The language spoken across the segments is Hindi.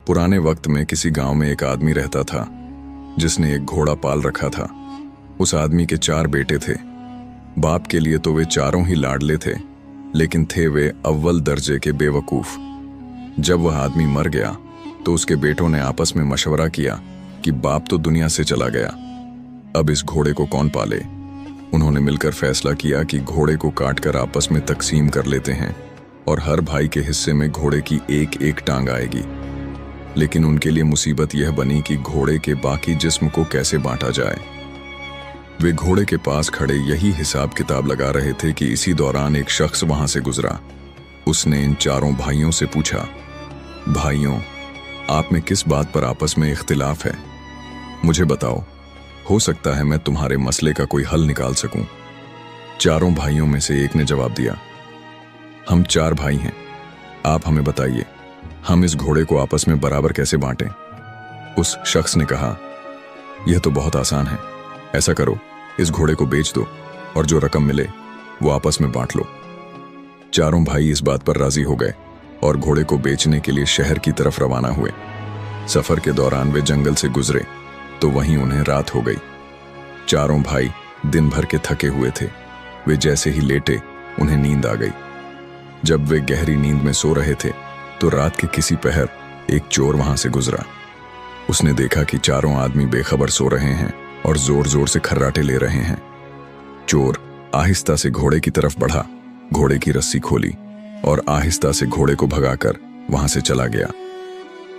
पुराने वक्त में किसी गांव में एक आदमी रहता था जिसने एक घोड़ा पाल रखा था। उस आदमी के 4 बेटे थे। बाप के लिए तो वे चारों ही लाडले थे, लेकिन थे वे अव्वल दर्जे के बेवकूफ। जब वह आदमी मर गया तो उसके बेटों ने आपस में मशवरा किया कि बाप तो दुनिया से चला गया, अब इस घोड़े को कौन पाले। उन्होंने मिलकर फैसला किया कि घोड़े को काटकर आपस में तकसीम कर लेते हैं और हर भाई के हिस्से में घोड़े की एक एक टांग आएगी। लेकिन उनके लिए मुसीबत यह बनी कि घोड़े के बाकी जिस्म को कैसे बांटा जाए। वे घोड़े के पास खड़े यही हिसाब किताब लगा रहे थे कि इसी दौरान एक शख्स वहां से गुजरा। उसने इन चारों भाइयों से पूछा, भाइयों, आप में किस बात पर आपस में इख्तिलाफ है? मुझे बताओ, हो सकता है मैं तुम्हारे मसले का कोई हल निकाल सकूं। चारों भाइयों में से एक ने जवाब दिया, हम 4 भाई हैं, आप हमें बताइए, हम इस घोड़े को आपस में बराबर कैसे बांटें? उस शख्स ने कहा, यह तो बहुत आसान है। ऐसा करो, इस घोड़े को बेच दो और जो रकम मिले वो आपस में बांट लो। चारों भाई इस बात पर राजी हो गए और घोड़े को बेचने के लिए शहर की तरफ रवाना हुए। सफर के दौरान वे जंगल से गुजरे तो वहीं उन्हें रात हो गई। चारों भाई दिन भर के थके हुए थे। वे जैसे ही लेटे उन्हें नींद आ गई। जब वे गहरी नींद में सो रहे थे तो रात के किसी पहर एक चोर वहां से गुजरा। उसने देखा कि चारों आदमी बेखबर सो रहे हैं और जोर जोर से खर्राटे ले रहे हैं। चोर आहिस्ता से घोड़े की तरफ बढ़ा, घोड़े की रस्सी खोली और आहिस्ता से घोड़े को भगाकर वहां से चला गया।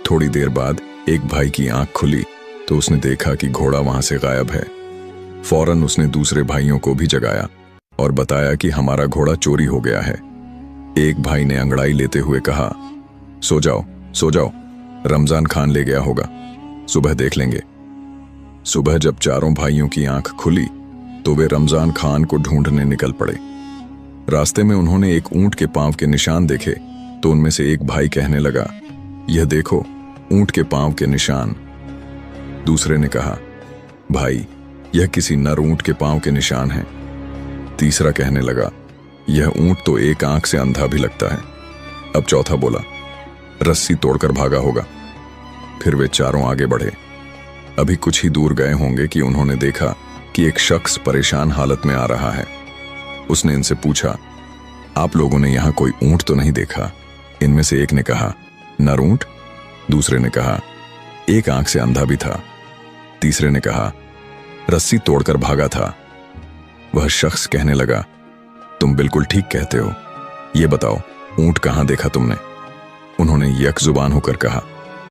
थोड़ी देर बाद एक भाई की आंख खुली तो उसने देखा कि घोड़ा वहां से गायब है। फौरन उसने दूसरे भाइयों को भी जगाया और बताया कि हमारा घोड़ा चोरी हो गया है। एक भाई ने अंगड़ाई लेते हुए कहा, सो जाओ, सो जाओ, रमजान खान ले गया होगा, सुबह देख लेंगे। सुबह जब चारों भाइयों की आंख खुली तो वे रमजान खान को ढूंढने निकल पड़े। रास्ते में उन्होंने एक ऊंट के पांव के निशान देखे तो उनमें से एक भाई कहने लगा, यह देखो, ऊंट के पांव के निशान। दूसरे ने कहा, भाई, यह किसी नर ऊंट के पांव के निशान हैं। तीसरा कहने लगा, यह ऊंट तो एक आंख से अंधा भी लगता है। अब चौथा बोला, रस्सी तोड़कर भागा होगा। फिर वे चारों आगे बढ़े। अभी कुछ ही दूर गए होंगे कि उन्होंने देखा कि एक शख्स परेशान हालत में आ रहा है। उसने इनसे पूछा, आप लोगों ने यहां कोई ऊंट तो नहीं देखा? इनमें से एक ने कहा, नर ऊंट। दूसरे ने कहा, एक आंख से अंधा भी था। तीसरे ने कहा, रस्सी तोड़कर भागा था। वह शख्स कहने लगा, तुम बिल्कुल ठीक कहते हो, ये बताओ, ऊंट कहां देखा तुमने? उन्होंने यक जुबान होकर कहा,